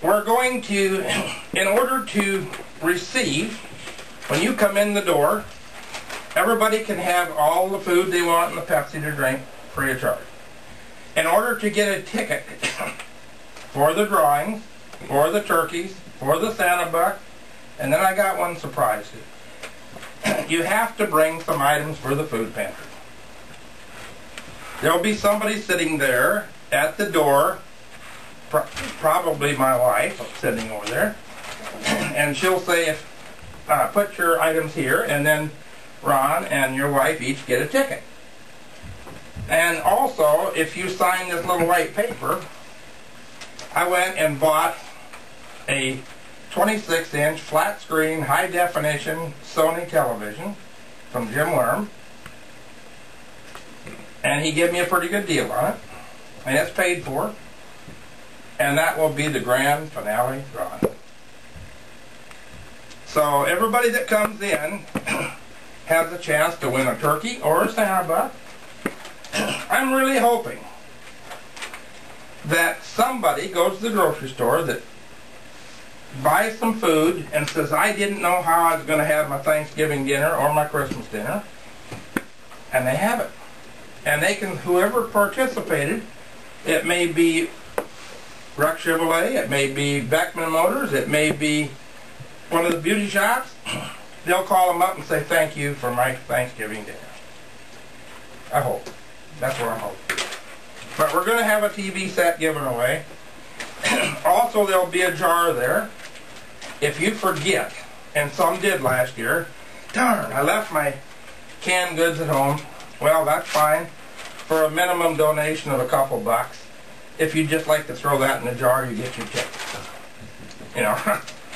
we're going to, in order to receive, when you come in the door, everybody can have all the food they want and the Pepsi to drink free of charge. In order to get a ticket for the drawings, for the turkeys, for the Santa buck, and then I got one surprise. You have to bring some items for the food pantry. There'll be somebody sitting there at the door, probably my wife sitting over there, and she'll say, put your items here, and then Ron and your wife each get a ticket. And also, if you sign this little white paper, I went and bought a 26-inch flat screen, high definition Sony television from Jim Worm, and he gave me a pretty good deal on it, and it's paid for, and that will be the grand finale drawing. So everybody that comes in has a chance to win a turkey or a Santa buck. I'm really hoping that somebody goes to the grocery store that buys some food and says, I didn't know how I was going to have my Thanksgiving dinner or my Christmas dinner, and they have it. And they can, whoever participated, it may be Ruck Chevrolet, it may be Beckman Motors, it may be one of the beauty shops, they'll call them up and say, thank you for my Thanksgiving dinner. I hope. That's what I'm hoping. But we're going to have a TV set given away. Also, there'll be a jar there. If you forget, and some did last year, darn, I left my canned goods at home. Well, that's fine. For a minimum donation of a couple bucks, if you'd just like to throw that in the jar, you get your tip. You know,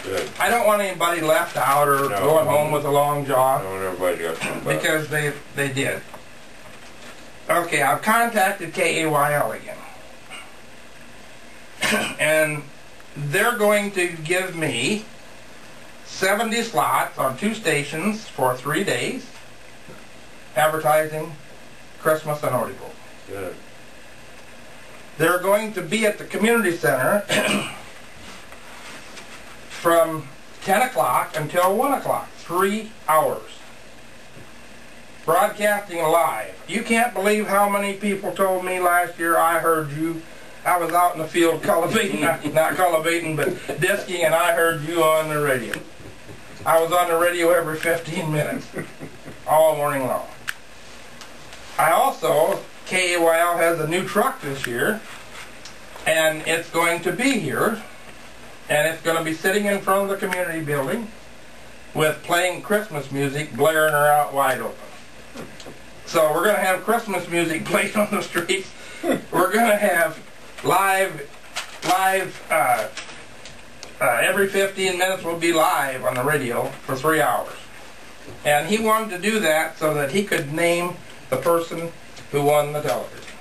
good. I don't want anybody left out or going home with a long jaw. I want everybody to go. Because they did. Okay, I've contacted KAYL again. And they're going to give me 70 slots on 2 stations for 3 days, advertising Christmas and Odie Bowl. Good. They're going to be at the community center from 10 o'clock until 1 o'clock, 3 hours. Broadcasting live. You can't believe how many people told me last year, I heard you. I was out in the field cultivating, not cultivating, but disking, and I heard you on the radio. I was on the radio every 15 minutes, all morning long. I also, KAYL has a new truck this year, and it's going to be here, and it's going to be sitting in front of the community building with playing Christmas music, blaring her out wide open. So we're going to have Christmas music played on the streets. We're going to have live, every 15 minutes will be live on the radio for 3 hours. And he wanted to do that so that he could name the person who won the television.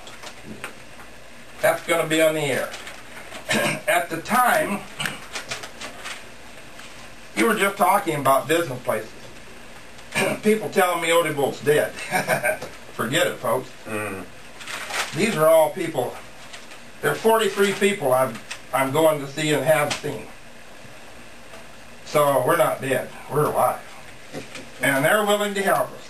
That's going to be on the air. At the time, you were just talking about business places. People telling me Odie Bowl's dead. Forget it, folks. These are all people. There are 43 people I'm going to see and have seen. So we're not dead. We're alive. And they're willing to help us.